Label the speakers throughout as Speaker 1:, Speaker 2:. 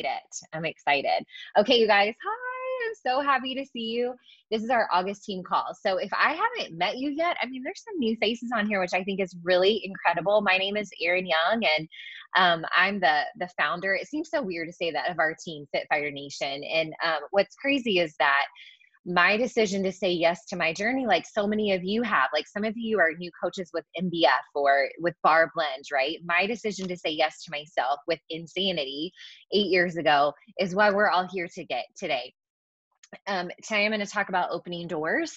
Speaker 1: it. I'm excited. Okay, you guys. Hi. I'm so happy to see you. This is our August team call. So if I haven't met you yet, I mean, there's some new faces on here, which I think is really incredible. My name is Erin Young, and I'm the founder. It seems so weird to say that, of our team, Fit Fighter Nation. And what's crazy is that my decision to say yes to my journey, like so many of you have, like some of you are new coaches with MBF or with Bar Blends, right? My decision to say yes to myself with Insanity 8 years ago is why we're all here today. Today I'm going to talk about opening doors.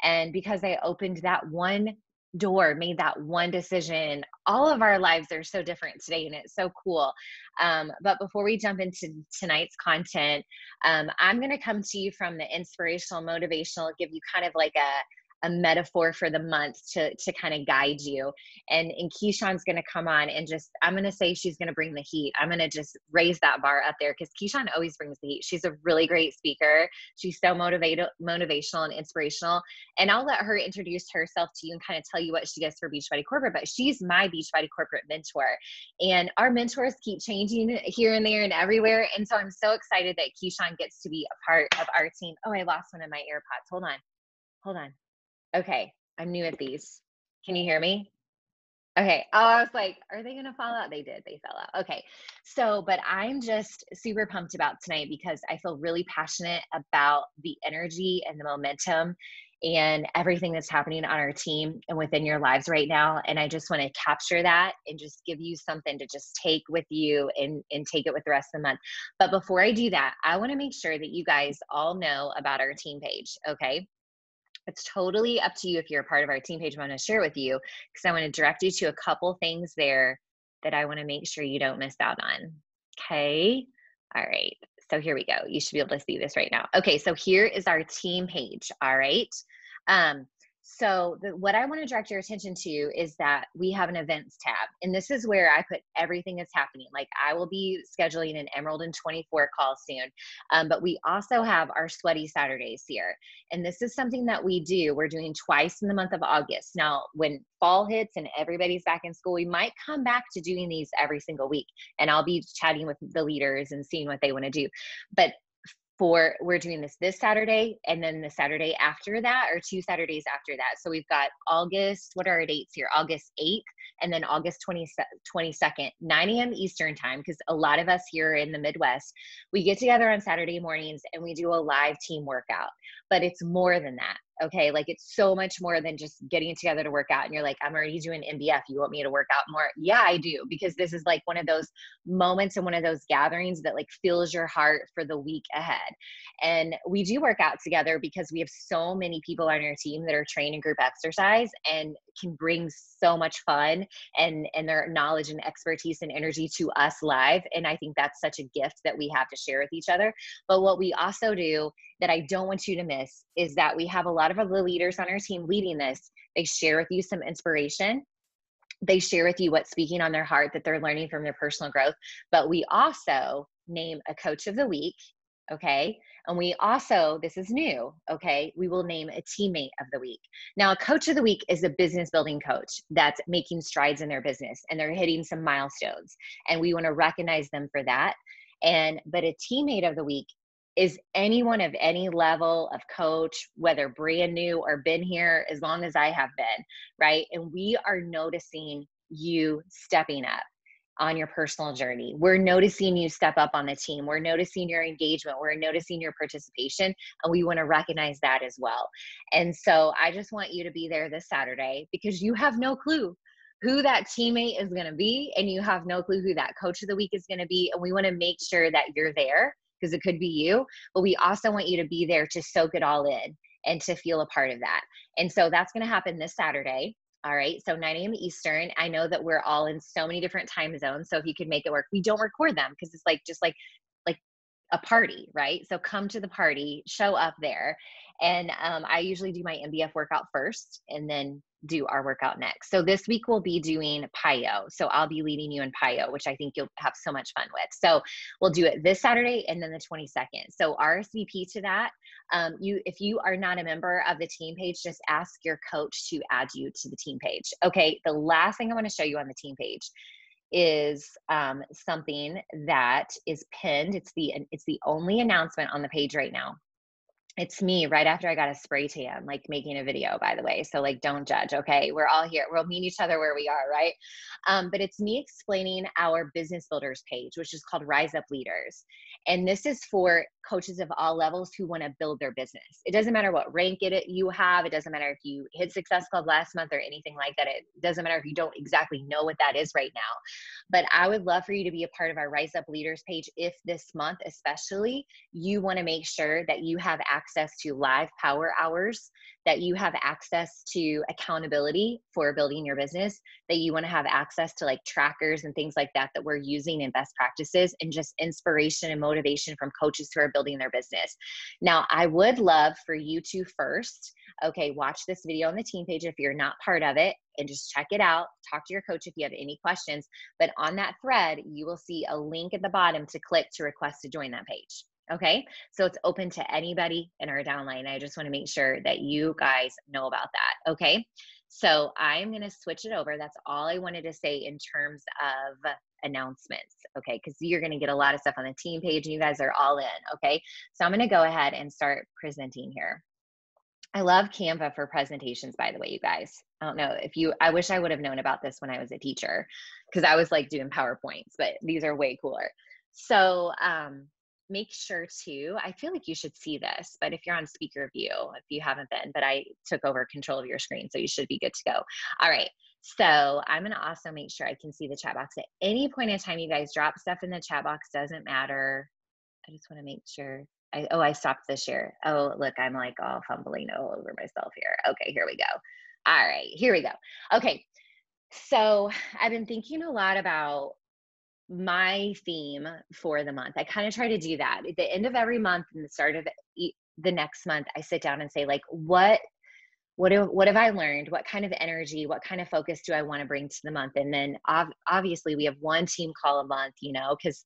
Speaker 1: And because I opened that one door, made that one decision, all of our lives are so different today, and it's so cool. But before we jump into tonight's content, I'm going to come to you from the inspirational, motivational, give you kind of like a metaphor for the month to kind of guide you. And Keichun's going to come on and just, I'm going to say she's going to bring the heat. I'm going to just raise that bar up there because Keichun always brings the heat. She's a really great speaker. She's so motivational and inspirational. And I'll let her introduce herself to you and kind of tell you what she does for Beachbody Corporate, but she's my Beachbody Corporate mentor. And our mentors keep changing here and there and everywhere. And so I'm so excited that Keichun gets to be a part of our team. Oh, I lost one of my AirPods. Hold on. Okay, I'm new at these. Can you hear me? Okay. Oh, I was like, are they going to fall out? They did. They fell out. Okay. So, but I'm just super pumped about tonight because I feel really passionate about the energy and the momentum and everything that's happening on our team and within your lives right now. And I just want to capture that and just give you something to just take with you and take it with the rest of the month. But before I do that, I want to make sure that you guys all know about our team page. Okay. It's totally up to you if you're a part of our team page. I want to share with you because I want to direct you to a couple things there that I want to make sure you don't miss out on. Okay. All right. So here we go. You should be able to see this right now. Okay. So here is our team page. All right. So what I want to direct your attention to is that we have an events tab, and this is where I put everything that's happening. Like I will be scheduling an Emerald and 24 call soon, but we also have our Sweaty Saturdays here. And this is something that we do. We're doing twice in the month of August. Now, when fall hits and everybody's back in school, we might come back to doing these every single week, and I'll be chatting with the leaders and seeing what they want to do. But we're doing this Saturday, and then the Saturday after that, or 2 Saturdays after that. So we've got August, what are our dates here? August 8th and then August 22nd, 9 a.m. Eastern time, because a lot of us here in the Midwest, we get together on Saturday mornings and we do a live team workout. But it's more than that. Okay. Like it's so much more than just getting together to work out. And you're like, I'm already doing MBF. You want me to work out more? Yeah, I do. Because this is like one of those moments and one of those gatherings that like fills your heart for the week ahead. And we do work out together because we have so many people on our team that are trained in group exercise and can bring so much fun and their knowledge and expertise and energy to us live. And I think that's such a gift that we have to share with each other. But what we also do that I don't want you to miss is that we have a lot of the leaders on our team leading this. They share with you some inspiration. They share with you what's speaking on their heart that they're learning from their personal growth. But we also name a coach of the week. Okay. And we also, this is new. Okay. We will name a teammate of the week. Now, a coach of the week is a business building coach that's making strides in their business and they're hitting some milestones. And we want to recognize them for that. But a teammate of the week is anyone of any level of coach, whether brand new or been here as long as I have been, right? And we are noticing you stepping up on your personal journey. We're noticing you step up on the team. We're noticing your engagement. We're noticing your participation, and we want to recognize that as well. And so I just want you to be there this Saturday because you have no clue who that teammate is going to be, and you have no clue who that coach of the week is going to be. And we want to make sure that you're there because it could be you, but we also want you to be there to soak it all in and to feel a part of that. And so that's going to happen this Saturday. All right. So 9 a.m. Eastern. I know that we're all in so many different time zones. So if you could make it work, we don't record them because it's like, just like a party, right? So come to the party, show up there. And I usually do my MBF workout first and then do our workout next. So this week we'll be doing PIO. So I'll be leading you in PIO, which I think you'll have so much fun with. So we'll do it this Saturday and then the 22nd. So RSVP to that. If you are not a member of the team page, just ask your coach to add you to the team page. Okay. The last thing I want to show you on the team page is something that is pinned. It's the only announcement on the page right now. It's me right after I got a spray tan, like making a video, by the way. So like, don't judge. Okay. We're all here. We'll meet each other where we are. Right. But it's me explaining our business builders page, which is called Rise Up Leaders. And this is for coaches of all levels who want to build their business. It doesn't matter what rank you have. It doesn't matter if you hit Success Club last month or anything like that. It doesn't matter if you don't exactly know what that is right now. But I would love for you to be a part of our Rise Up Leaders page if this month, especially, you want to make sure that you have access to live power hours, that you have access to accountability for building your business, that you want to have access to like trackers and things like that that we're using in best practices, and just inspiration and motivation from coaches who are building their business. Now, I would love for you to first, okay, watch this video on the team page if you're not part of it, and just check it out. Talk to your coach if you have any questions. But on that thread, you will see a link at the bottom to click to request to join that page. Okay, so it's open to anybody in our downline. I just want to make sure that you guys know about that. Okay, so I'm going to switch it over. That's all I wanted to say in terms of announcements. Okay, because you're going to get a lot of stuff on the team page and you guys are all in. Okay, so I'm going to go ahead and start presenting here. I love Canva for presentations, by the way, you guys. I don't know if I wish I would have known about this when I was a teacher, because I was like doing PowerPoints, but these are way cooler. So make sure to, I feel like you should see this, but if you're on speaker view, if you haven't been, but I took over control of your screen, so you should be good to go. All right. So I'm going to also make sure I can see the chat box. At any point in time, you guys drop stuff in the chat box, doesn't matter. I just want to make sure. I stopped the share. Oh, look, I'm like all fumbling all over myself here. Okay, here we go. All right, here we go. Okay, so I've been thinking a lot about my theme for the month. I kind of try to do that. At the end of every month and the start of the next month, I sit down and say, like, what have I learned? What kind of energy, what kind of focus do I want to bring to the month? And then obviously we have one team call a month, you know, because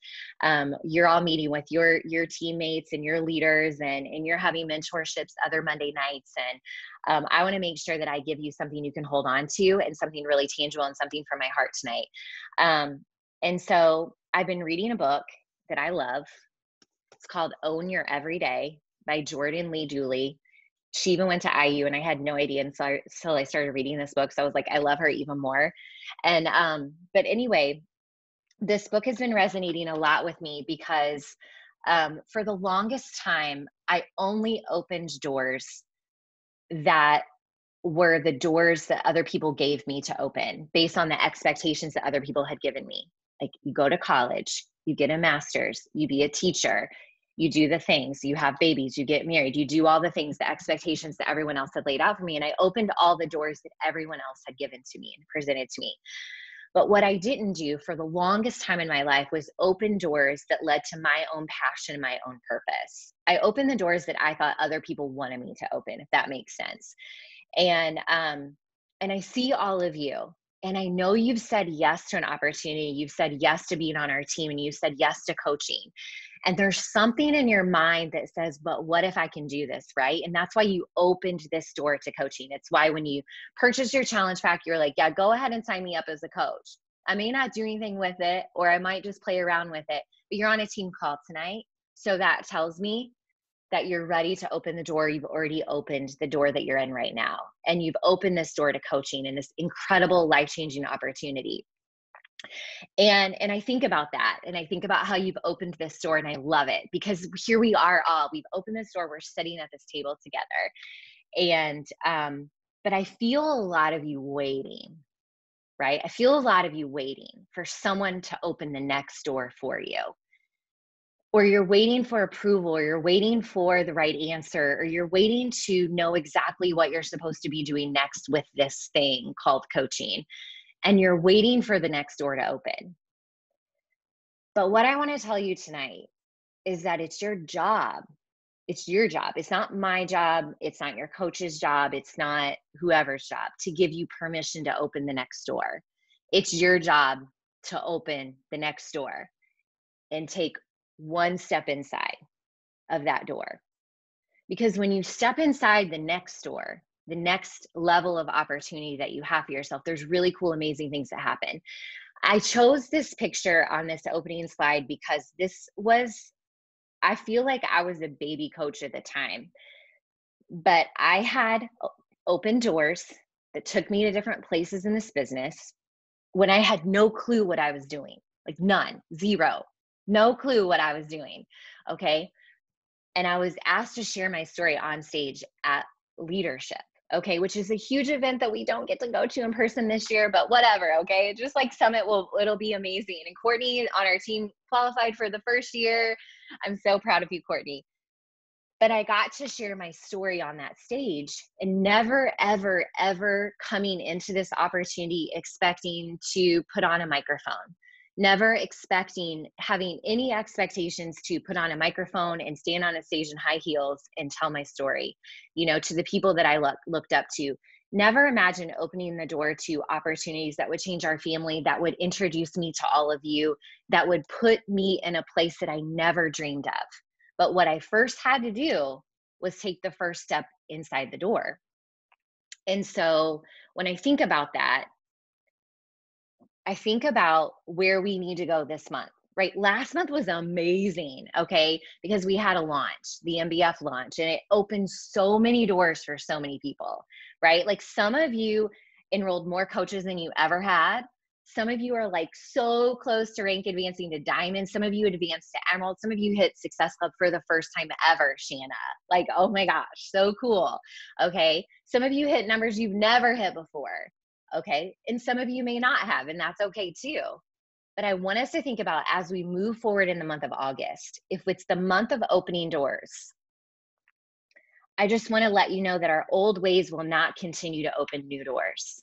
Speaker 1: you're all meeting with your teammates and your leaders, and you're having mentorships other Monday nights. And I want to make sure that I give you something you can hold on to, and something really tangible, and something from my heart tonight. And so I've been reading a book that I love. It's called Own Your Everyday by Jordan Lee Dooley. She even went to IU, and I had no idea until I started reading this book. So I was like, I love her even more. And but anyway, this book has been resonating a lot with me because for the longest time, I only opened doors that were the doors that other people gave me to open based on the expectations that other people had given me. Like, you go to college, you get a master's, you be a teacher, you do the things, you have babies, you get married, you do all the things, the expectations that everyone else had laid out for me. And I opened all the doors that everyone else had given to me and presented to me. But what I didn't do for the longest time in my life was open doors that led to my own passion, my own purpose. I opened the doors that I thought other people wanted me to open, if that makes sense. And I see all of you. And I know you've said yes to an opportunity. You've said yes to being on our team, and you've said yes to coaching. And there's something in your mind that says, but what if I can do this, right? And that's why you opened this door to coaching. It's why when you purchased your challenge pack, you're like, yeah, go ahead and sign me up as a coach. I may not do anything with it, or I might just play around with it, but you're on a team call tonight. So that tells me that you're ready to open the door. You've already opened the door that you're in right now. And you've opened this door to coaching and this incredible life-changing opportunity. And I think about that, and I think about how you've opened this door, and I love it, because here we are all, we've opened this door, we're sitting at this table together. And, but I feel a lot of you waiting, right? I feel a lot of you waiting for someone to open the next door for you. Or you're waiting for approval, or you're waiting for the right answer, or you're waiting to know exactly what you're supposed to be doing next with this thing called coaching. And you're waiting for the next door to open. But what I want to tell you tonight is that it's your job. It's your job. It's not my job. It's not your coach's job. It's not whoever's job to give you permission to open the next door. It's your job to open the next door and take one step inside of that door. Because when you step inside the next door, the next level of opportunity that you have for yourself, there's really cool, amazing things that happen. I chose this picture on this opening slide because I feel like I was a baby coach at the time, but I had open doors that took me to different places in this business when I had no clue what I was doing, like none, zero, no clue what I was doing. Okay. And I was asked to share my story on stage at Leadership. Okay, which is a huge event that we don't get to go to in person this year, but whatever. Okay, just like Summit it'll be amazing. And Courtney on our team qualified for the first year. I'm so proud of you, Courtney. But I got to share my story on that stage, and never, ever, ever coming into this opportunity expecting to put on a microphone, never expecting, having any expectations to put on a microphone and stand on a stage in high heels and tell my story, to the people that I looked up to. Never imagine opening the door to opportunities that would change our family, that would introduce me to all of you, that would put me in a place that I never dreamed of. But what I first had to do was take the first step inside the door. And so when I think about that, I think about where we need to go this month, right? Last month was amazing, okay? Because we had a launch, the MBF launch, and it opened so many doors for so many people, right? Like some of you enrolled more coaches than you ever had. Some of you are like so close to rank advancing to diamond. Some of you advanced to emerald. Some of you hit Success Club for the first time ever, Shanna. Like, oh my gosh, so cool. Okay. Some of you hit numbers you've never hit before. Okay. And some of you may not have, and that's okay too. But I want us to think about as we move forward in the month of August, if it's the month of opening doors, I just want to let you know that our old ways will not continue to open new doors.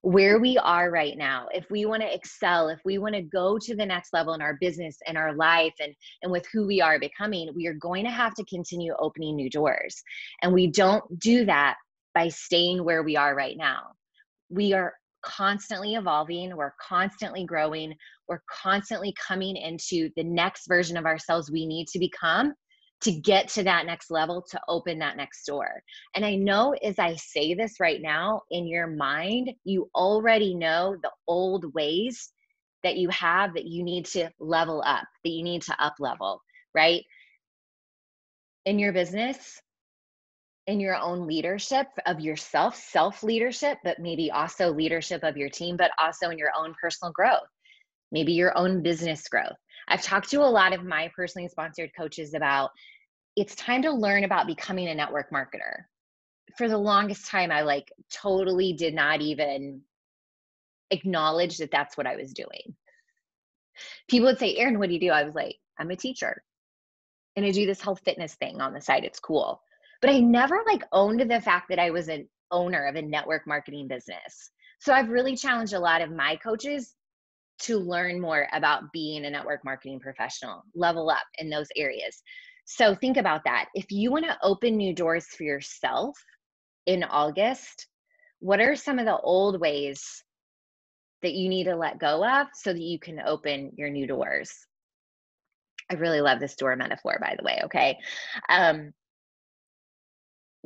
Speaker 1: Where we are right now, if we want to excel, if we want to go to the next level in our business and our life and with who we are becoming, we are going to have to continue opening new doors. And we don't do that by staying where we are right now. We are constantly evolving, we're constantly growing, we're constantly coming into the next version of ourselves we need to become to get to that next level, to open that next door. And I know as I say this right now, in your mind, you already know the old ways that you have that you need to level up, that you need to up level, right? In your business, in your own leadership of yourself, self-leadership, but maybe also leadership of your team, but also in your own personal growth, maybe your own business growth. I've talked to a lot of my personally sponsored coaches about it's time to learn about becoming a network marketer. For the longest time, I totally did not even acknowledge that that's what I was doing. People would say, Erin, what do you do? I was like, I'm a teacher and I do this health fitness thing on the side. It's cool. But I never owned the fact that I was an owner of a network marketing business. So I've really challenged a lot of my coaches to learn more about being a network marketing professional, level up in those areas. So think about that. If you want to open new doors for yourself in August, what are some of the old ways that you need to let go of so that you can open your new doors? I really love this door metaphor, by the way, okay?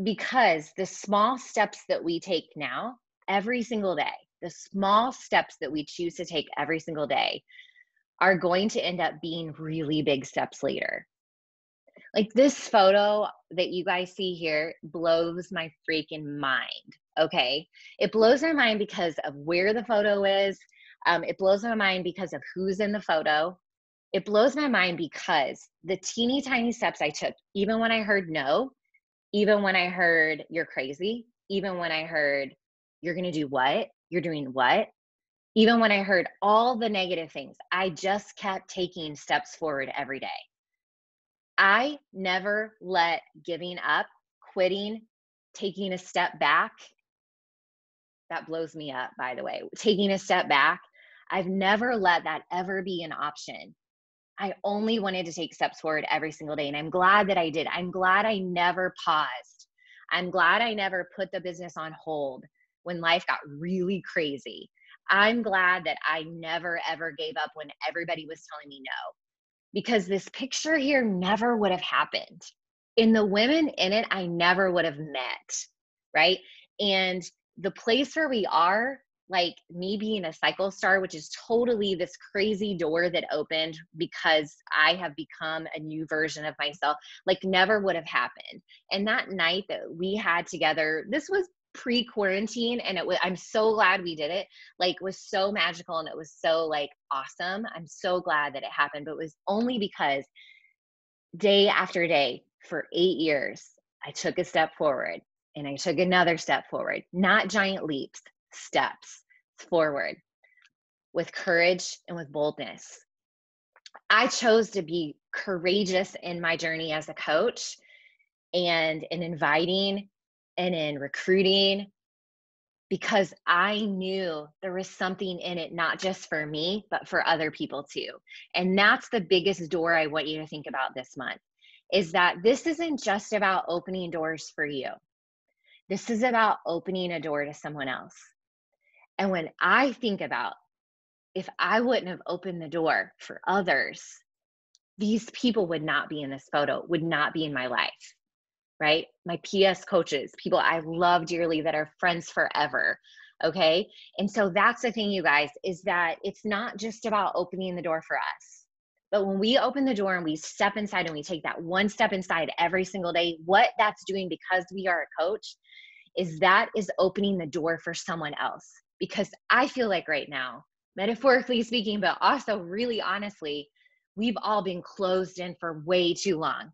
Speaker 1: Because the small steps that we take now, every single day, the small steps that we choose to take every single day are going to end up being really big steps later. Like this photo that you guys see here blows my freaking mind, okay? It blows my mind because of where the photo is. It blows my mind because of who's in the photo. It blows my mind because the teeny tiny steps I took, even when I heard no, even when I heard you're crazy, even when I heard you're going to do what, you're doing what, even when I heard all the negative things, I just kept taking steps forward every day. I never let giving up, quitting, taking a step back, that blows me up, by the way, taking a step back, I've never let that ever be an option. I only wanted to take steps forward every single day. And I'm glad that I did. I'm glad I never paused. I'm glad I never put the business on hold when life got really crazy. I'm glad that I never, ever gave up when everybody was telling me no, because this picture here never would have happened. And the women in it, I never would have met, right? And the place where we are like me being a cycle star, which is totally this crazy door that opened because I have become a new version of myself, like never would have happened. And that night that we had together, this was pre-quarantine, and I'm so glad we did it. Like, was so magical, and it was so like awesome. I'm so glad that it happened, but it was only because day after day for 8 years, I took a step forward and I took another step forward, not giant leaps, steps forward with courage and with boldness. I chose to be courageous in my journey as a coach and in inviting and in recruiting because I knew there was something in it, not just for me, but for other people too. And that's the biggest door I want you to think about this month, is that this isn't just about opening doors for you. This is about opening a door to someone else. And when I think about if I wouldn't have opened the door for others, these people would not be in this photo, would not be in my life, right? My PS coaches, people I love dearly that are friends forever. Okay. And so that's the thing, you guys, is that it's not just about opening the door for us. But when we open the door and we step inside and we take that one step inside every single day, what that's doing because we are a coach is that is opening the door for someone else. Because I feel like right now, metaphorically speaking, but also really honestly, we've all been closed in for way too long.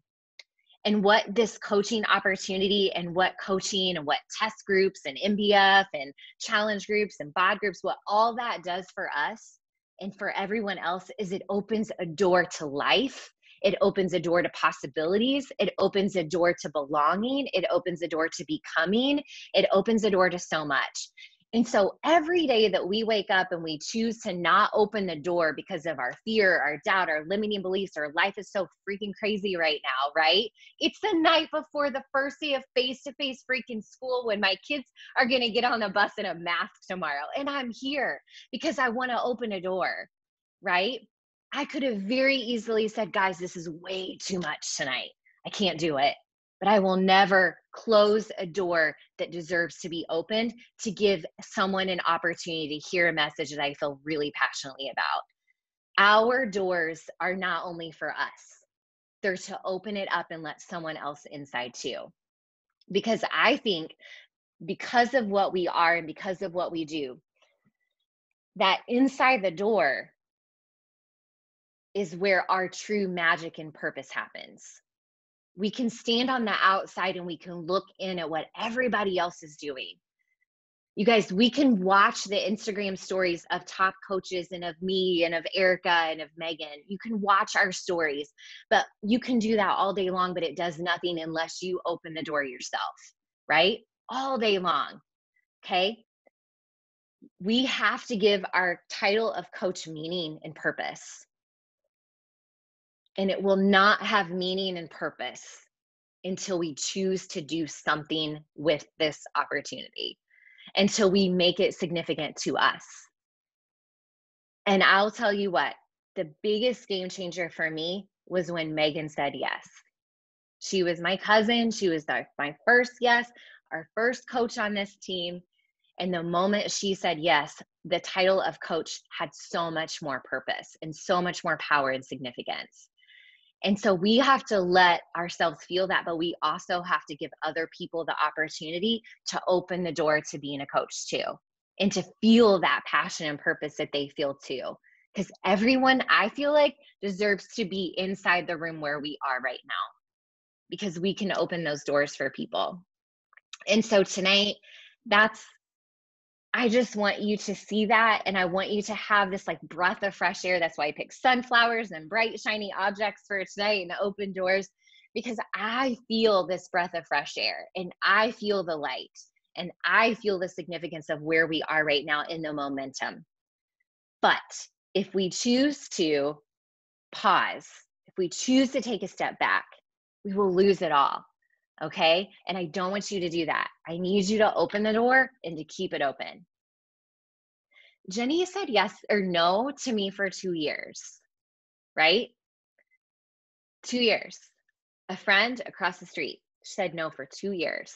Speaker 1: And what this coaching opportunity and what coaching and what test groups and MBF and challenge groups and bod groups, what all that does for us and for everyone else is it opens a door to life. It opens a door to possibilities. It opens a door to belonging. It opens a door to becoming. It opens a door to so much. And so every day that we wake up and we choose to not open the door because of our fear, our doubt, our limiting beliefs, our life is so freaking crazy right now, right? It's the night before the first day of face-to-face freaking school when my kids are going to get on the bus in a mask tomorrow. And I'm here because I want to open a door, right? I could have very easily said, guys, this is way too much tonight. I can't do it. But I will never close a door that deserves to be opened to give someone an opportunity to hear a message that I feel really passionately about. Our doors are not only for us, they're to open it up and let someone else inside too. Because I think because of what we are and because of what we do, that inside the door is where our true magic and purpose happens. We can stand on the outside and we can look in at what everybody else is doing. You guys, we can watch the Instagram stories of top coaches and of me and of Erica and of Megan. You can watch our stories, but you can do that all day long, but it does nothing unless you open the door yourself, right? All day long. Okay. We have to give our title of coach meaning and purpose. And it will not have meaning and purpose until we choose to do something with this opportunity, until we make it significant to us. And I'll tell you what, the biggest game changer for me was when Megan said yes. She was my cousin. She was my first yes, our first coach on this team. And the moment she said yes, the title of coach had so much more purpose and so much more power and significance. And so we have to let ourselves feel that, but we also have to give other people the opportunity to open the door to being a coach too, and to feel that passion and purpose that they feel too. Because everyone, I feel like, deserves to be inside the room where we are right now, because we can open those doors for people. And so tonight, I just want you to see that. And I want you to have this like breath of fresh air. That's why I picked sunflowers and bright, shiny objects for tonight and open doors, because I feel this breath of fresh air and I feel the light and I feel the significance of where we are right now in the momentum. But if we choose to pause, if we choose to take a step back, we will lose it all. Okay. And I don't want you to do that. I need you to open the door and to keep it open. Jenny said yes or no to me for 2 years, right? 2 years. A friend across the street said no for 2 years,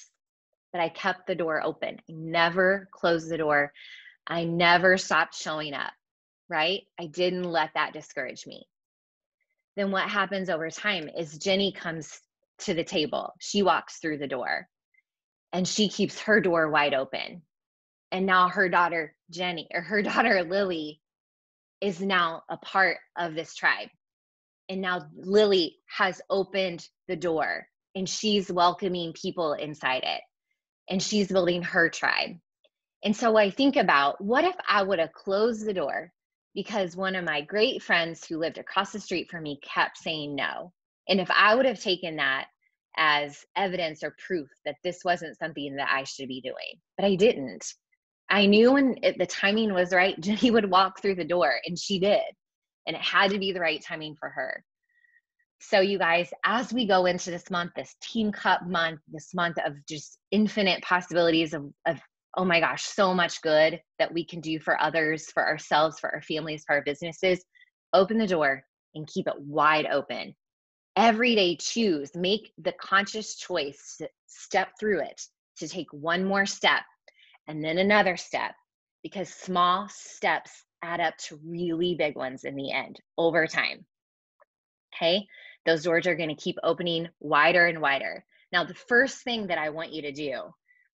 Speaker 1: but I kept the door open. I never closed the door I never stopped showing up, right? I didn't let that discourage me. Then what happens over time is Jenny comes to the table. She walks through the door and she keeps her door wide open. And now her daughter, Jenny, or her daughter, Lily, is now a part of this tribe. And now Lily has opened the door and she's welcoming people inside it. And she's building her tribe. And so I think about, what if I would have closed the door because one of my great friends who lived across the street from me kept saying no? And if I would have taken that as evidence or proof that this wasn't something that I should be doing, but I didn't. I knew when the timing was right, Jenny would walk through the door, and she did. And it had to be the right timing for her. So you guys, as we go into this month, this Teen Cup month, this month of just infinite possibilities of oh my gosh, so much good that we can do for others, for ourselves, for our families, for our businesses, open the door and keep it wide open. Every day, choose, make the conscious choice to step through it, to take one more step and then another step, because small steps add up to really big ones in the end over time. Okay, those doors are going to keep opening wider and wider. Now, the first thing that I want you to do,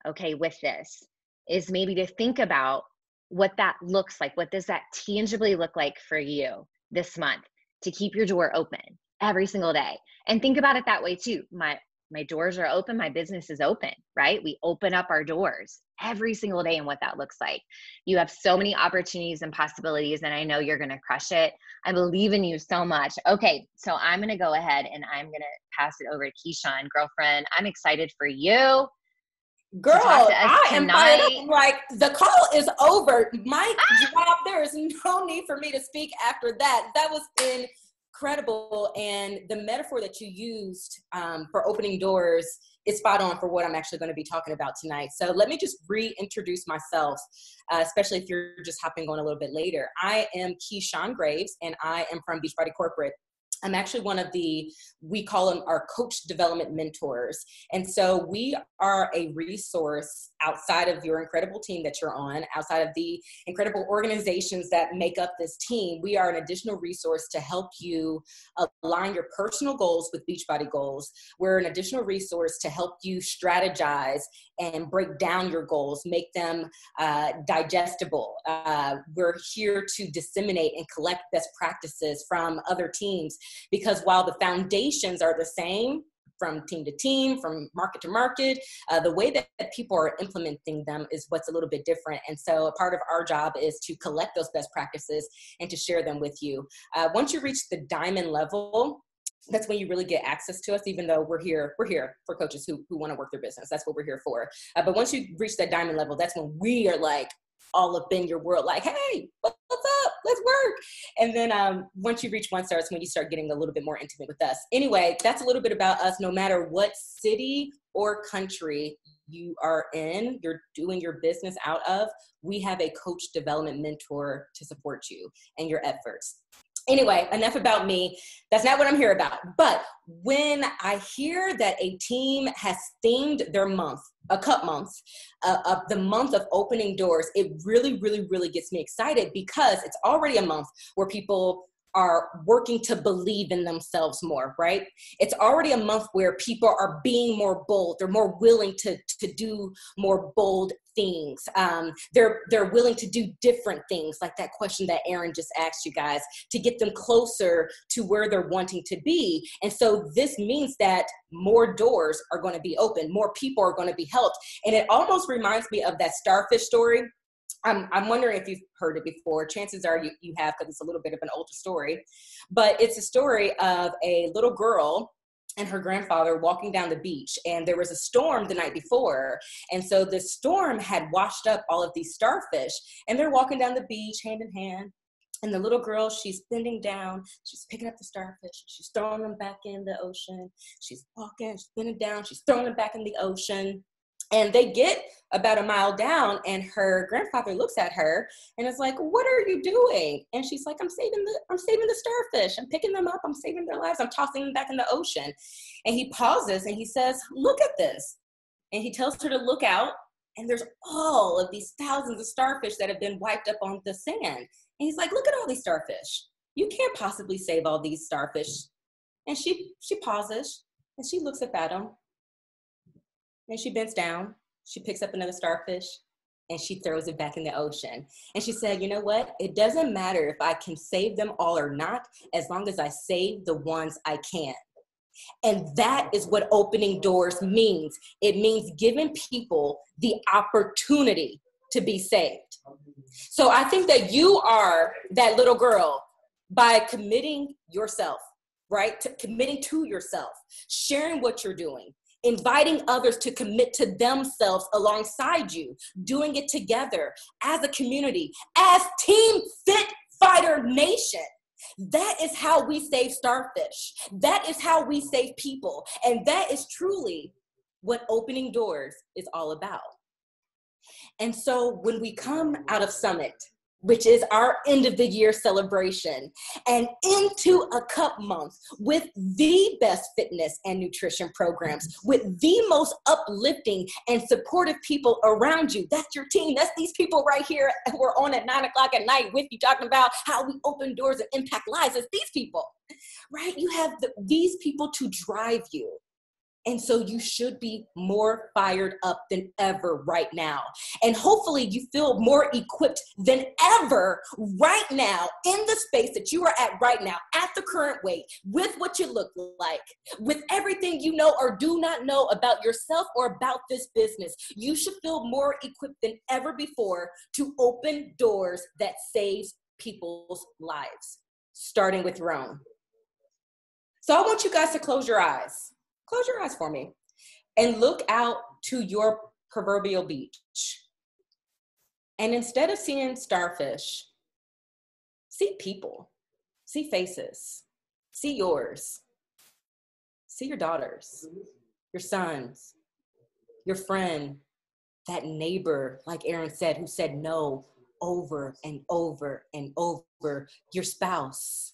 Speaker 1: okay, with this is maybe to think about what that looks like. What does that tangibly look like for you this month to keep your door open every single day? And think about it that way too. My doors are open, my business is open, right? We open up our doors every single day, and what that looks like. You have so many opportunities and possibilities, and I know you're going to crush it. I believe in you so much. Okay, so I'm going to go ahead and I'm going to pass it over to Keichun. Girlfriend, I'm excited for you.
Speaker 2: Girl, I am fired up. Like, the call is over. Mic drop. There is no need for me to speak after that. That was incredible. And the metaphor that you used for opening doors is spot on for what I'm actually going to be talking about tonight. So let me just reintroduce myself, especially if you're just hopping on a little bit later. I am Keichun Graves, and I am from Beachbody Corporate. I'm actually one of we call them our coach development mentors. And so we are a resource outside of your incredible team that you're on, outside of the incredible organizations that make up this team. We are an additional resource to help you align your personal goals with Beachbody goals. We're an additional resource to help you strategize and break down your goals, make them digestible. We're here to disseminate and collect best practices from other teams, because while the foundations are the same from team to team, from market to market, the way that people are implementing them is what's a little bit different. And so a part of our job is to collect those best practices and to share them with you. Once you reach the diamond level, that's when you really get access to us, even though we're here for coaches who want to work their business. That's what we're here for. But once you reach that diamond level, that's when we are like all up in your world, like, hey, what's up? Let's work. And then once you reach 1 star, it's when you start getting a little bit more intimate with us. Anyway, that's a little bit about us. No matter what city or country you are in, you're doing your business out of, we have a coach development mentor to support you and your efforts. Anyway, enough about me. That's not what I'm here about. But when I hear that a team has themed their month, a cup month, the month of opening doors, it really, really, really gets me excited, because it's already a month where people are working to believe in themselves more, right? It's already a month where people are being more bold. They're more willing to do more bold things. They're willing to do different things, like that question that Aaron just asked you guys, to get them closer to where they're wanting to be. And so this means that more doors are going to be open, more people are going to be helped. And it almost reminds me of that starfish story. I'm wondering if you've heard it before. Chances are you have, because it's a little bit of an older story. But it's a story of a little girl and her grandfather walking down the beach. And there was a storm the night before. And so the storm had washed up all of these starfish. And they're walking down the beach hand in hand. And the little girl, she's bending down, she's picking up the starfish, she's throwing them back in the ocean. She's walking, she's bending down, she's throwing them back in the ocean. And they get about a mile down, and her grandfather looks at her and is like, "What are you doing?" And she's like, I'm saving the starfish. I'm picking them up. I'm saving their lives. I'm tossing them back in the ocean. And he pauses and he says, "Look at this." And he tells her to look out. And there's all of these thousands of starfish that have been wiped up on the sand. And he's like, look at all these starfish. You can't possibly save all these starfish. And she pauses and she looks up at him and she bends down. She picks up another starfish and she throws it back in the ocean. And she said, you know what? It doesn't matter if I can save them all or not, as long as I save the ones I can. And that is what opening doors means. It means giving people the opportunity to be saved. So I think that you are that little girl by committing yourself, right? Committing to yourself, sharing what you're doing, inviting others to commit to themselves alongside you, doing it together as a community, as Team Fit Fighter Nation. That is how we save starfish. That is how we save people. And that is truly what opening doors is all about. And so when we come out of Summit, which is our end of the year celebration, and into a cup month with the best fitness and nutrition programs, with the most uplifting and supportive people around you. That's your team. That's these people right here who are on at 9 o'clock at night with you, talking about how we open doors and impact lives. It's these people, right? You have these people to drive you. And so you should be more fired up than ever right now. And hopefully you feel more equipped than ever right now in the space that you are at right now, at the current weight, with what you look like, with everything you know or do not know about yourself or about this business. You should feel more equipped than ever before to open doors that saves people's lives, starting with your own. So I want you guys to close your eyes. Close your eyes for me and look out to your proverbial beach. And instead of seeing starfish, see people, see faces, see yours, see your daughters, your sons, your friend, that neighbor, like Aaron said, who said no over and over and over, your spouse.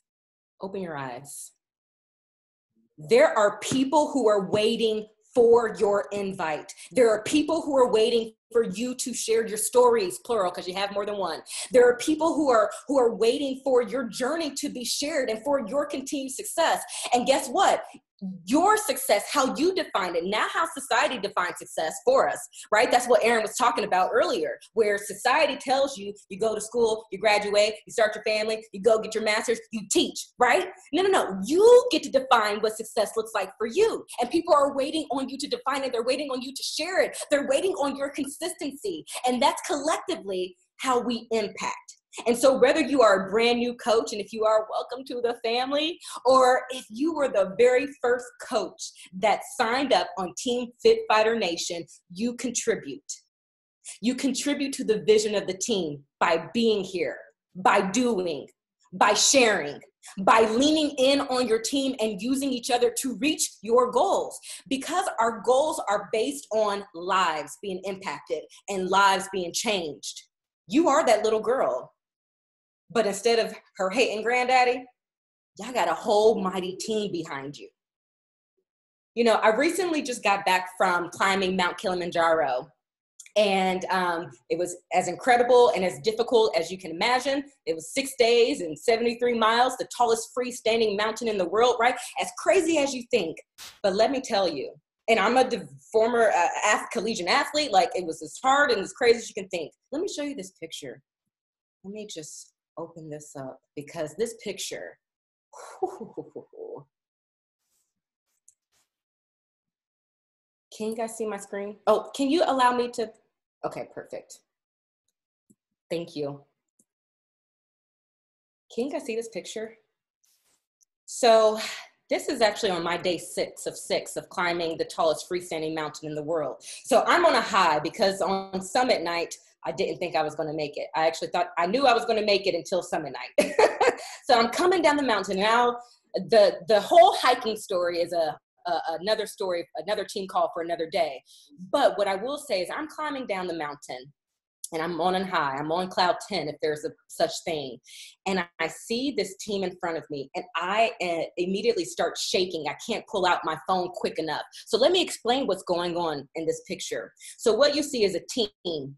Speaker 2: Open your eyes. There are people who are waiting for your invite. There are people who are waiting for you to share your stories, plural, because you have more than one. There are people who are waiting for your journey to be shared and for your continued success. And guess what? Your success, how you define it, not how society defines success for us, right? That's what Aaron was talking about earlier, where society tells you, you go to school, you graduate, you start your family, you go get your master's, you teach, right? No. You get to define what success looks like for you. And people are waiting on you to define it. They're waiting on you to share it. They're waiting on your consistency. And that's collectively how we impact. And so whether you are a brand new coach, and if you are, welcome to the family, or if you were the very first coach that signed up on Team Fit Fighter Nation, you contribute. You contribute to the vision of the team by being here, by doing, by sharing, by leaning in on your team and using each other to reach your goals, because our goals are based on lives being impacted and lives being changed. You are that little girl. But instead of her hating granddaddy, y'all got a whole mighty team behind you. You know, I recently just got back from climbing Mount Kilimanjaro, and it was as incredible and as difficult as you can imagine. It was 6 days and 73 miles, the tallest freestanding mountain in the world, right? As crazy as you think. But let me tell you, and I'm a former collegiate athlete, like it was as hard and as crazy as you can think. Let me show you this picture. Let me just open this up, because this picture, can you guys see my screen? Oh, can you allow me to? Okay, perfect. Thank you. Can you guys see this picture? So this is actually on my day 6 of climbing the tallest freestanding mountain in the world. So I'm on a high because on summit night, I didn't think I was going to make it. I actually thought I knew I was going to make it until summit night. So I'm coming down the mountain. Now the whole hiking story is another story, another team call for another day. But what I will say is I'm climbing down the mountain, and I'm on high. I'm on cloud 10 if there's a such thing. And I see this team in front of me, and I immediately start shaking. I can't pull out my phone quick enough. So let me explain what's going on in this picture. So what you see is a team,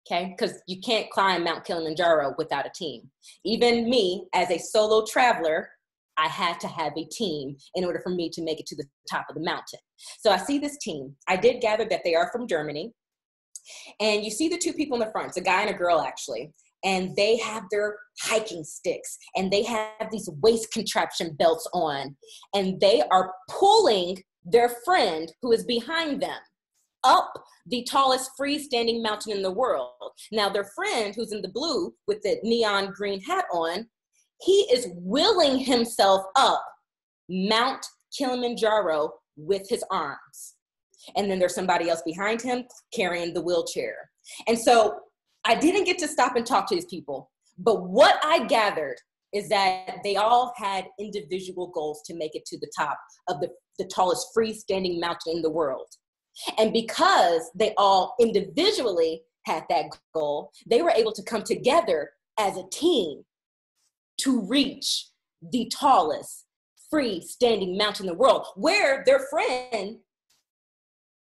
Speaker 2: okay? Because you can't climb Mount Kilimanjaro without a team. Even me, as a solo traveler, I had to have a team in order for me to make it to the top of the mountain. So I see this team. I did gather that they are from Germany. And you see the two people in the front, it's a guy and a girl actually, and they have their hiking sticks and they have these waist contraption belts on, and they are pulling their friend who is behind them up the tallest freestanding mountain in the world. Now their friend who's in the blue with the neon green hat on, he is wheeling himself up Mount Kilimanjaro with his arms. And then there's somebody else behind him carrying the wheelchair. And so I didn't get to stop and talk to these people, but what I gathered is that they all had individual goals to make it to the top of the tallest freestanding mountain in the world. And because they all individually had that goal, they were able to come together as a team to reach the tallest freestanding mountain in the world, where their friend,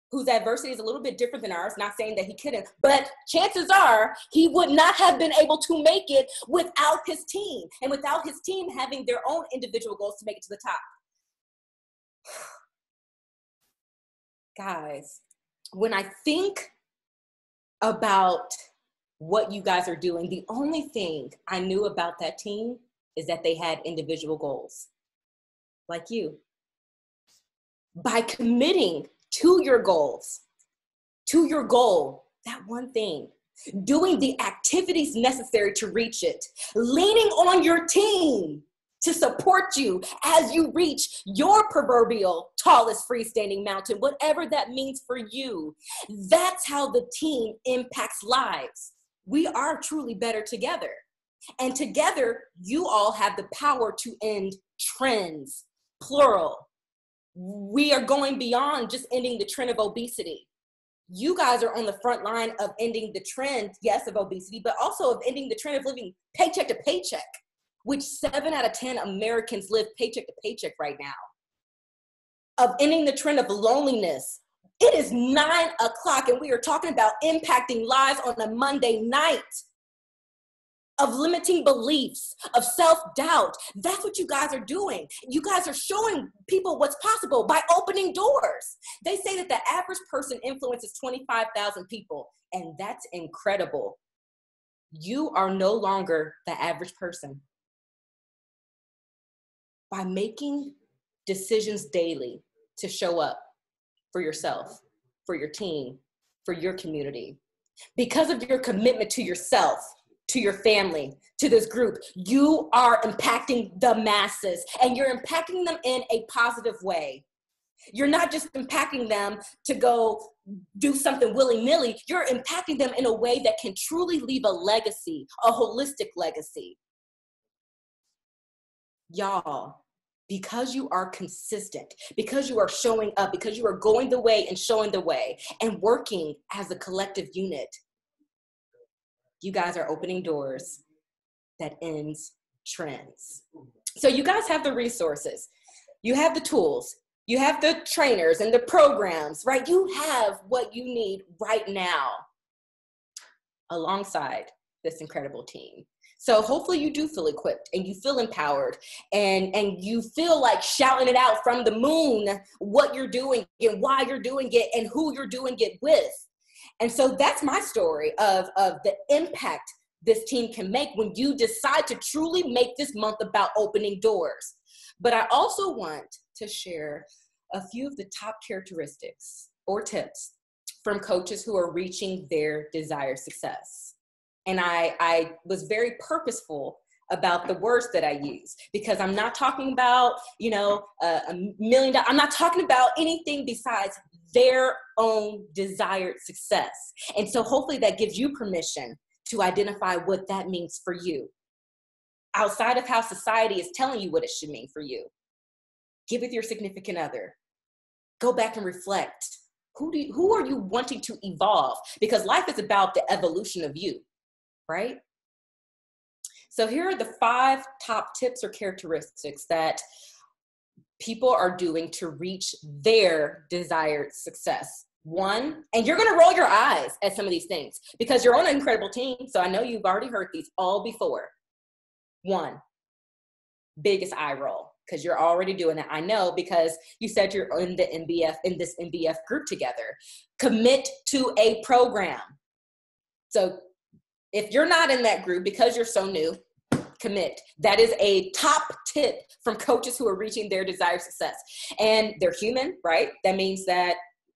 Speaker 2: whose adversity is a little bit different than ours, not saying that he couldn't, but chances are he would not have been able to make it without his team, and without his team having their own individual goals to make it to the top. Guys, when I think about what you guys are doing, the only thing I knew about that team is that they had individual goals, like you. By committing to your goals, to your goal, that one thing, doing the activities necessary to reach it, leaning on your team to support you as you reach your proverbial tallest freestanding mountain, whatever that means for you. That's how the team impacts lives. We are truly better together. And together, you all have the power to end trends, plural. We are going beyond just ending the trend of obesity. You guys are on the front line of ending the trend, yes, of obesity, but also of ending the trend of living paycheck to paycheck, which 7 out of 10 Americans live paycheck to paycheck right now. Of ending the trend of loneliness. It is 9 o'clock and we are talking about impacting lives on a Monday night. Of limiting beliefs, of self-doubt. That's what you guys are doing. You guys are showing people what's possible by opening doors. They say that the average person influences 25,000 people, and that's incredible. You are no longer the average person. By making decisions daily to show up for yourself, for your team, for your community, because of your commitment to yourself, to your family, to this group, you are impacting the masses, and you're impacting them in a positive way. You're not just impacting them to go do something willy-nilly. You're impacting them in a way that can truly leave a legacy, a holistic legacy. Y'all, because you are consistent, because you are showing up, because you are going the way and showing the way and working as a collective unit, you guys are opening doors that ends trends. So you guys have the resources, you have the tools, you have the trainers and the programs, right? You have what you need right now alongside this incredible team. So hopefully you do feel equipped and you feel empowered and you feel like shouting it out from the moon what you're doing and why you're doing it and who you're doing it with. And so that's my story of the impact this team can make when you decide to truly make this month about opening doors. But I also want to share a few of the top characteristics or tips from coaches who are reaching their desired success. And I was very purposeful about the words that I use, because I'm not talking about, $1 million. I'm not talking about anything besides their own desired success. And so hopefully that gives you permission to identify what that means for you. Outside of how society is telling you what it should mean for you. Get with your significant other. Go back and reflect. Who are you wanting to evolve? Because life is about the evolution of you, right? So here are the 5 top tips or characteristics that people are doing to reach their desired success. 1, and you're going to roll your eyes at some of these things because you're on an incredible team. So I know you've already heard these all before. 1, biggest eye roll, because you're already doing it. I know, because you said you're in this MBF group together. Commit to a program. So if you're not in that group because you're so new, commit. That is a top tip from coaches who are reaching their desired success. And they're human, right? That means that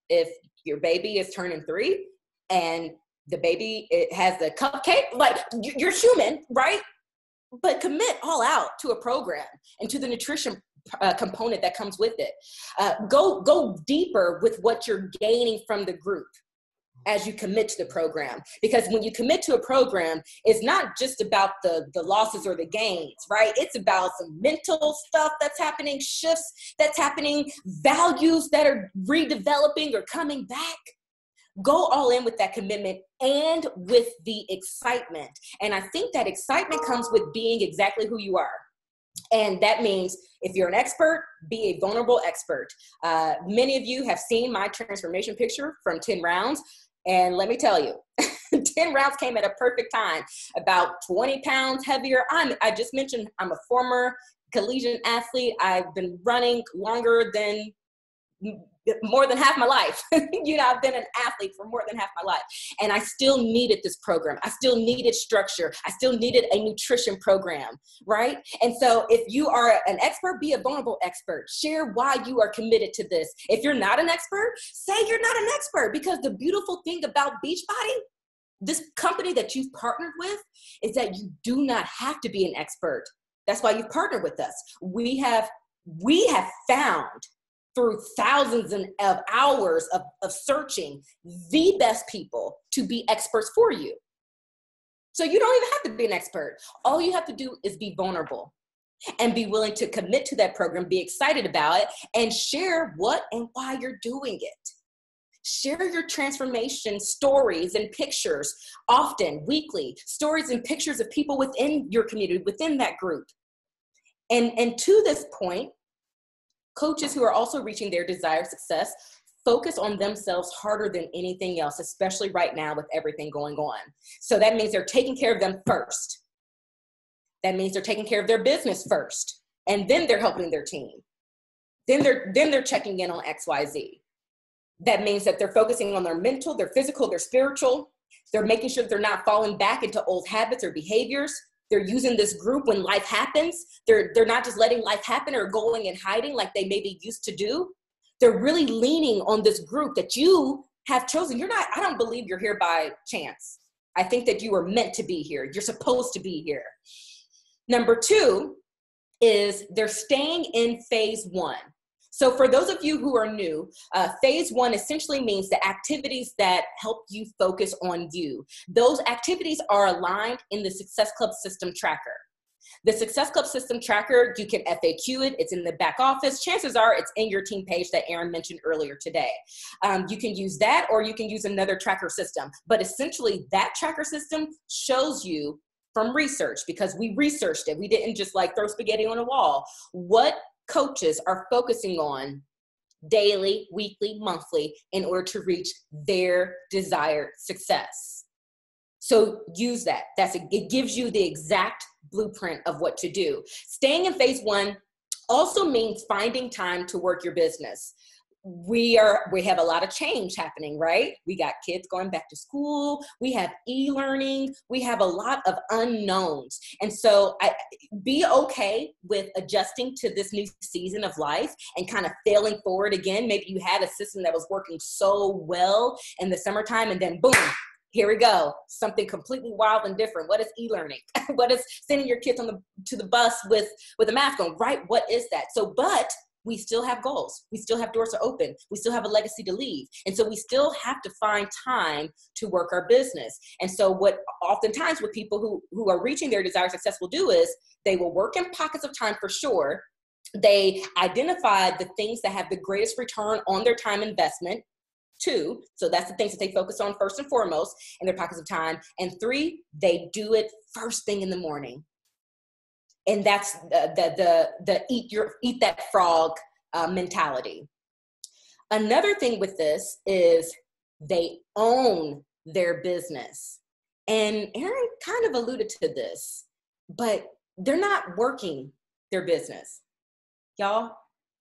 Speaker 2: if your baby is turning 3 and the baby, it has the cupcake, like, you're human, right? But commit all out to a program and to the nutrition component that comes with it. Go deeper with what you're gaining from the group as you commit to the program. Because when you commit to a program, it's not just about the losses or the gains, right? It's about some mental stuff that's happening, shifts that's happening, values that are redeveloping or coming back. Go all in with that commitment and with the excitement. And I think that excitement comes with being exactly who you are. And that means if you're an expert, be a vulnerable expert. Many of you have seen my transformation picture from 10 rounds. And let me tell you, 10 rounds came at a perfect time, about 20 pounds heavier. I just mentioned I'm a former collegiate athlete. I've been running more than half my life. I've been an athlete for more than half my life. And I still needed this program. I still needed structure. I still needed a nutrition program, right? And so if you are an expert, be a vulnerable expert. Share why you are committed to this. If you're not an expert, say you're not an expert, because the beautiful thing about Beachbody, this company that you've partnered with, is that you do not have to be an expert. That's why you've partnered with us. We have found, through thousands of hours of searching, the best people to be experts for you. So you don't even have to be an expert. All you have to do is be vulnerable and be willing to commit to that program, be excited about it, and share what and why you're doing it. Share your transformation stories and pictures, often, weekly, stories and pictures of people within your community, within that group. And to this point, coaches who are also reaching their desired success focus on themselves harder than anything else, especially right now with everything going on. So that means they're taking care of them first. That means they're taking care of their business first, and then they're helping their team. Then they're checking in on XYZ. That means that they're focusing on their mental, their physical, their spiritual. They're making sure that they're not falling back into old habits or behaviors. They're using this group when life happens. They're not just letting life happen or going and hiding like they maybe used to do. They're really leaning on this group that you have chosen. I don't believe you're here by chance. I think that you are meant to be here. You're supposed to be here. Number 2 is they're staying in phase 1. So for those of you who are new, phase 1 essentially means the activities that help you focus on you. Those activities are aligned in the Success Club System Tracker. The Success Club System Tracker, you can FAQ it. It's in the back office. Chances are it's in your team page that Aaron mentioned earlier today. You can use that, or you can use another tracker system. But essentially, that tracker system shows you from research, because we researched it. We didn't just throw spaghetti on a wall. What coaches are focusing on daily, weekly, monthly in order to reach their desired success. So use that. It gives you the exact blueprint of what to do. Staying in phase 1 also means finding time to work your business. We have a lot of change happening, right? We got kids going back to school. We have e-learning. We have a lot of unknowns. And so be okay with adjusting to this new season of life and kind of failing forward again. Maybe you had a system that was working so well in the summertime, and then boom, here we go. Something completely wild and different. What is e-learning? What is sending your kids to the bus with a mask on, right? What is that? But we still have goals. We still have doors to open. We still have a legacy to leave. And so we still have to find time to work our business. And so what oftentimes what people who are reaching their desired success will do is they will work in pockets of time for sure. They identify the things that have the greatest return on their time investment. 2, so that's the things that they focus on first and foremost in their pockets of time. And 3, they do it first thing in the morning. And that's the eat that frog mentality. Another thing with this is they own their business. And Aaron kind of alluded to this, but they're not working their business. Y'all,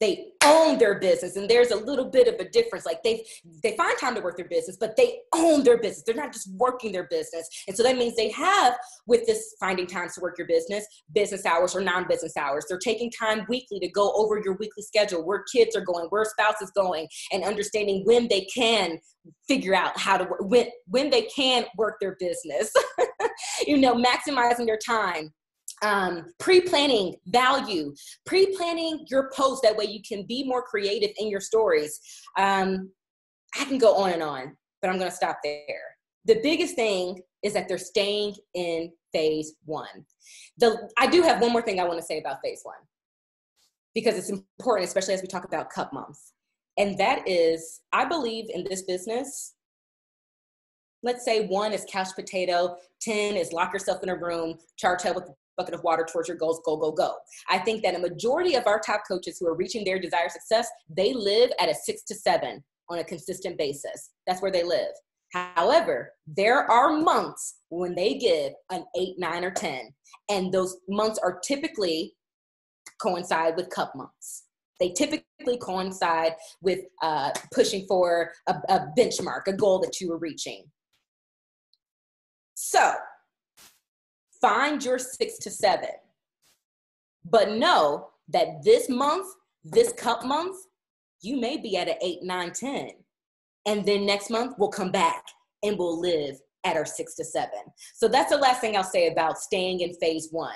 Speaker 2: they own their business. And there's a little bit of a difference. Like they find time to work their business, but they own their business. They're not just working their business. And so that means they have, with this finding time to work your business hours or non-business hours. They're taking time weekly to go over your weekly schedule, where kids are going, where spouse is going, and understanding when they can figure out how to work, when they can work their business, maximizing their time. Pre-planning value, pre-planning your post. That way you can be more creative in your stories. I can go on and on, but I'm going to stop there. The biggest thing is that they're staying in phase 1. I do have one more thing I want to say about phase 1, because it's important, especially as we talk about cup months. And that is, I believe in this business, let's say 1 is couch potato, 10 is lock yourself in a room, charge head with bucket of water towards your goals, go, go, go. I think that a majority of our top coaches who are reaching their desired success, they live at a 6 to 7 on a consistent basis. That's where they live. However, there are months when they give an 8, 9, or 10, and those months are typically coincide with cup months. They typically coincide with pushing for a benchmark, a goal that you were reaching. So, find your 6 to 7, but know that this month, this cup month, you may be at an 8, 9, 10. And then next month we'll come back and we'll live at our 6 to 7. So that's the last thing I'll say about staying in phase 1.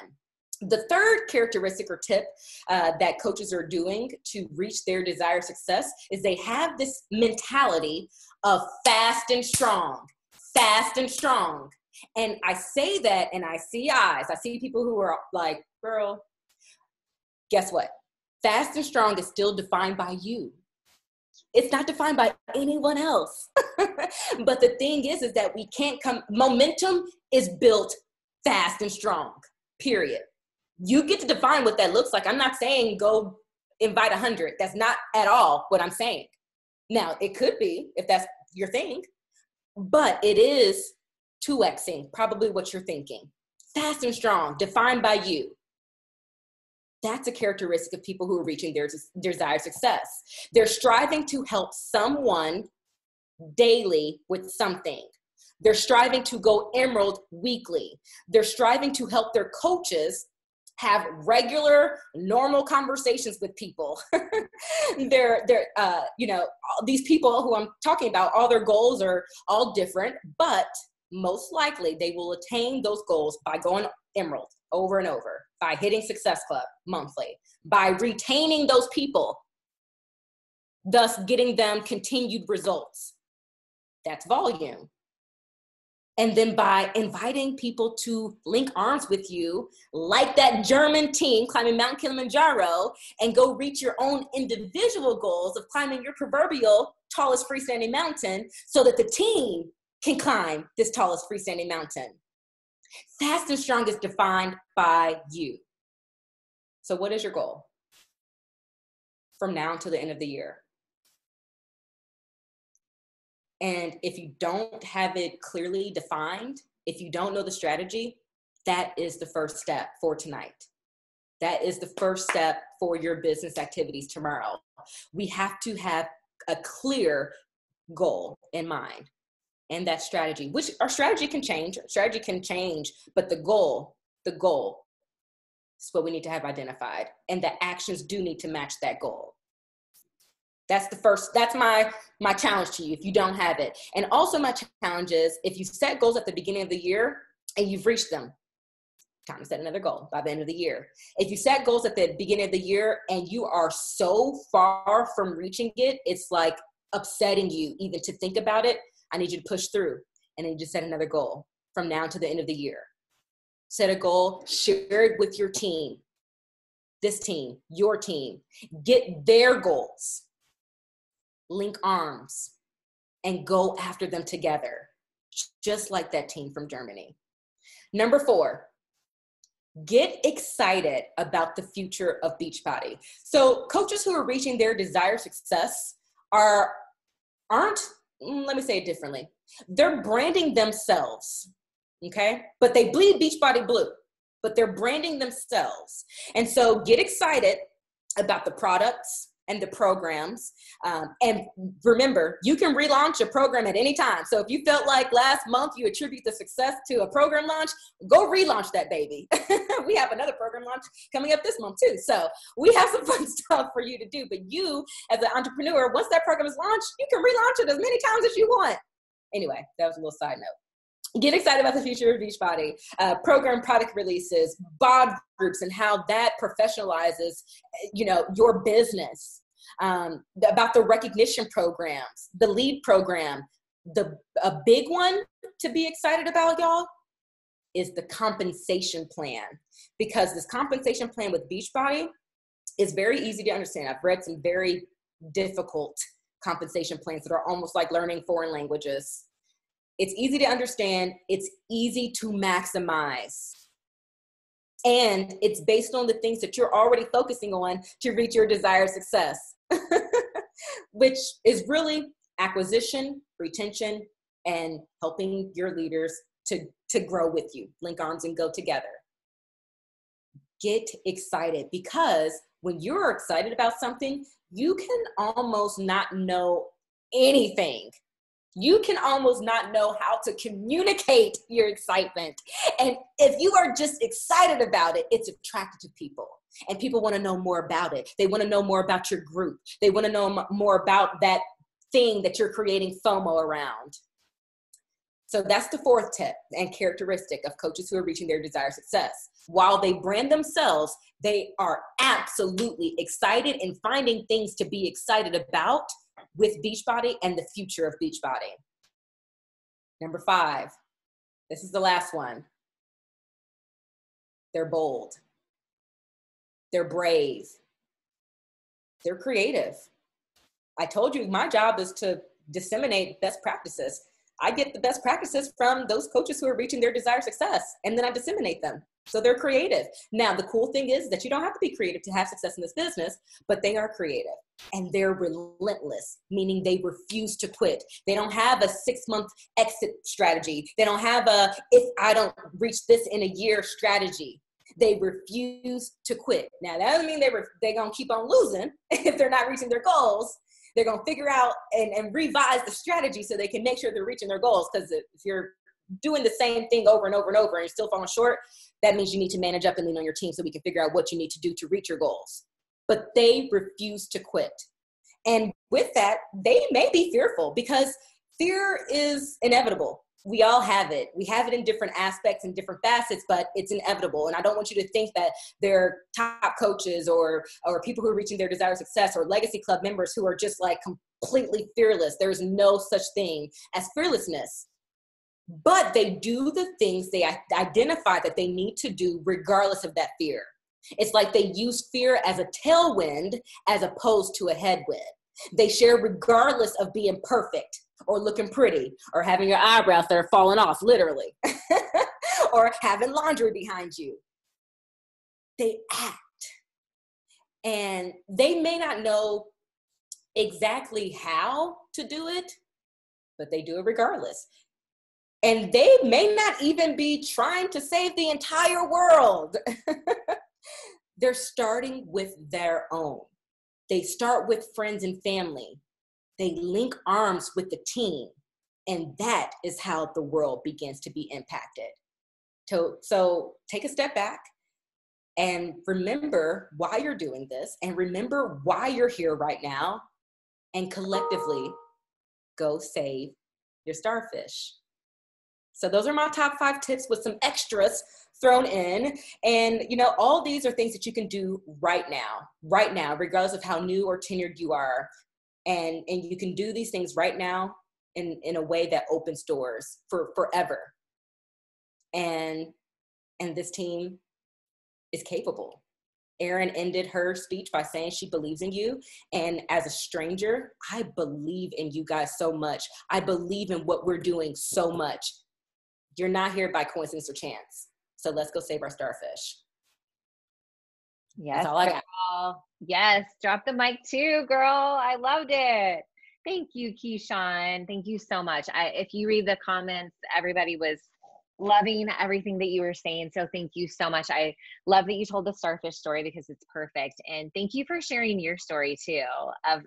Speaker 2: The third characteristic or tip that coaches are doing to reach their desired success is they have this mentality of fast and strong, fast and strong. And I say that and I see eyes. I see people who are like, girl, guess what? Fast and strong is still defined by you. It's not defined by anyone else. But the thing is that we can't momentum is built fast and strong, period. You get to define what that looks like. I'm not saying go invite 100. That's not at all what I'm saying. Now, it could be if that's your thing, but it is 2xing probably what you're thinking. Fast and strong, defined by you. That's a characteristic of people who are reaching their desired success. They're striving to help someone daily with something. They're striving to go emerald weekly. They're striving to help their coaches have regular, normal conversations with people. These people who I'm talking about, all their goals are all different, but most likely they will attain those goals by going emerald over and over, by hitting Success Club monthly, by retaining those people, thus getting them continued results. That's volume. And then by inviting people to link arms with you, like that German team climbing Mount Kilimanjaro, and go reach your own individual goals of climbing your proverbial tallest freestanding mountain so that the team can climb this tallest freestanding mountain. Fast and strong is defined by you. So what is your goal from now until the end of the year? And if you don't have it clearly defined, if you don't know the strategy, that is the first step for tonight. That is the first step for your business activities tomorrow. We have to have a clear goal in mind. And that strategy, which our strategy can change, but the goal is what we need to have identified. And the actions do need to match that goal. That's my challenge to you if you don't have it. And also my challenge is if you set goals at the beginning of the year and you've reached them, time to set another goal by the end of the year. If you set goals at the beginning of the year and you are so far from reaching it, it's like upsetting you even to think about it, I need you to push through and then just set another goal from now to the end of the year. Set a goal, share it with your team, this team, your team, get their goals, link arms, and go after them together, just like that team from Germany. Number 4, get excited about the future of Beachbody. So coaches who are reaching their desired success aren't, let me say it differently. They're branding themselves, okay? But they bleed Beachbody blue, but they're branding themselves. And so get excited about the products and the programs. And remember, you can relaunch a program at any time. So if you felt like last month you attribute the success to a program launch, go relaunch that baby. We have another program launch coming up this month too. So we have some fun stuff for you to do. But you, as an entrepreneur, once that program is launched, you can relaunch it as many times as you want. Anyway, that was a little side note. Get excited about the future of Beachbody, program product releases, bod groups, and how that professionalizes, your business, about the recognition programs, the lead program. A big one to be excited about, y'all, is the compensation plan, because this compensation plan with Beachbody is very easy to understand. I've read some very difficult compensation plans that are almost like learning foreign languages. It's easy to understand. It's easy to maximize. And it's based on the things that you're already focusing on to reach your desired success, which is really acquisition, retention, and helping your leaders to grow with you. Link arms and go together. Get excited, because when you're excited about something, you can almost not know anything. You can almost not know how to communicate your excitement. And if you are just excited about it, it's attracted to people. And people want to know more about it. They want to know more about your group. They want to know more about that thing that you're creating FOMO around. So that's the 4th tip and characteristic of coaches who are reaching their desired success. While they brand themselves, they are absolutely excited and finding things to be excited about with Beachbody and the future of Beachbody. Number 5, this is the last one. They're bold. They're brave. They're creative. I told you my job is to disseminate best practices. I get the best practices from those coaches who are reaching their desired success, and then I disseminate them. So they're creative. Now, the cool thing is that you don't have to be creative to have success in this business, but they are creative and they're relentless, meaning they refuse to quit. They don't have a 6-month exit strategy. They don't have a, if I don't reach this in a year strategy. They refuse to quit. Now, that doesn't mean they're going to keep on losing if they're not reaching their goals. They're going to figure out and revise the strategy so they can make sure they're reaching their goals. Because if you're doing the same thing over and over and over and you're still falling short, that means you need to manage up and lean on your team so we can figure out what you need to do to reach your goals. But they refuse to quit. And with that, they may be fearful, because fear is inevitable. We all have it. We have it in different aspects and different facets, but it's inevitable. And I don't want you to think that they're top coaches or people who are reaching their desired success or legacy club members who are just like completely fearless. There's no such thing as fearlessness. But they do the things they identify that they need to do regardless of that fear. It's like they use fear as a tailwind as opposed to a headwind. They share regardless of being perfect or looking pretty or having your eyebrows that are falling off, literally, or having laundry behind you. They act. And they may not know exactly how to do it, but they do it regardless. And they may not even be trying to save the entire world. They're starting with their own. They start with friends and family. They link arms with the team. And that is how the world begins to be impacted. So take a step back and remember why you're doing this, and remember why you're here right now, and collectively go save your starfish. So those are my top 5 tips with some extras thrown in. And, all these are things that you can do right now, regardless of how new or tenured you are. And you can do these things right now in a way that opens doors for forever. And this team is capable. Erin ended her speech by saying she believes in you. And as a stranger, I believe in you guys so much. I believe in what we're doing so much. You're not here by coincidence or chance. So let's go save our starfish.
Speaker 1: Yes,
Speaker 2: that's all I got.
Speaker 1: Girl. Yes, drop the mic too, girl. I loved it. Thank you, Keichun. Thank you so much. If you read the comments, everybody was loving everything that you were saying. So thank you so much. I love that you told the starfish story because it's perfect. And thank you for sharing your story too of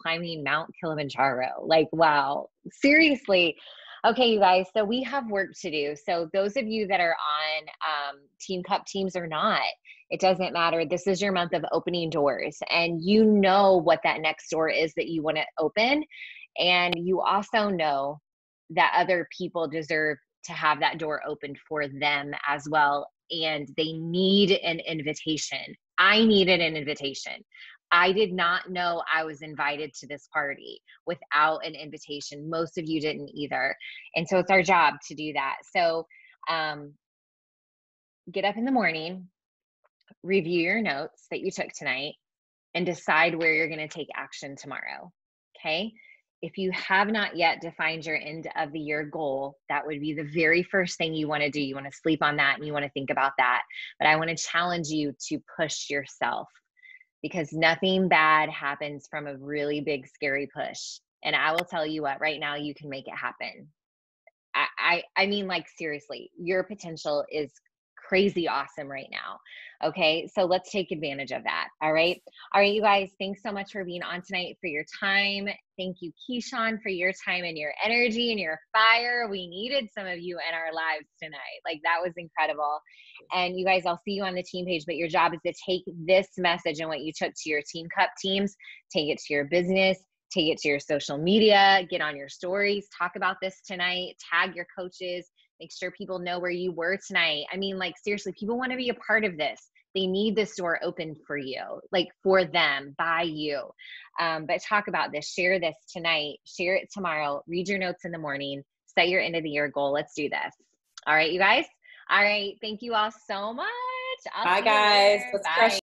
Speaker 1: climbing Mount Kilimanjaro. Like, wow, seriously. Okay, you guys, so we have work to do. So those of you that are on Team Cup teams or not, it doesn't matter. This is your month of opening doors, and you know what that next door is that you want to open. And you also know that other people deserve to have that door opened for them as well. And they need an invitation. I needed an invitation. I did not know I was invited to this party without an invitation. Most of you didn't either. And so it's our job to do that. So get up in the morning, review your notes that you took tonight, and decide where you're going to take action tomorrow. Okay. If you have not yet defined your end of the year goal, that would be the very first thing you want to do. You want to sleep on that and you want to think about that. But I want to challenge you to push yourself, because nothing bad happens from a really big, scary push. And I will tell you what, right now you can make it happen. I mean, like, seriously, your potential is crazy awesome right now. Okay. So let's take advantage of that. All right. All right, you guys, thanks so much for being on tonight, for your time. Thank you, Keichun, for your time and your energy and your fire. We needed some of you in our lives tonight. Like, that was incredible. And you guys, I'll see you on the team page, but your job is to take this message and what you took to your Team Cup teams, take it to your business, take it to your social media, get on your stories, talk about this tonight, tag your coaches, make sure people know where you were tonight. I mean, like, seriously, people want to be a part of this. They need this door open for you, like, for them, by you. But talk about this, share this tonight, share it tomorrow, read your notes in the morning, set your end of the year goal. Let's do this. All right, you guys. All right. Thank you all so much.
Speaker 2: Bye, guys. Let's crush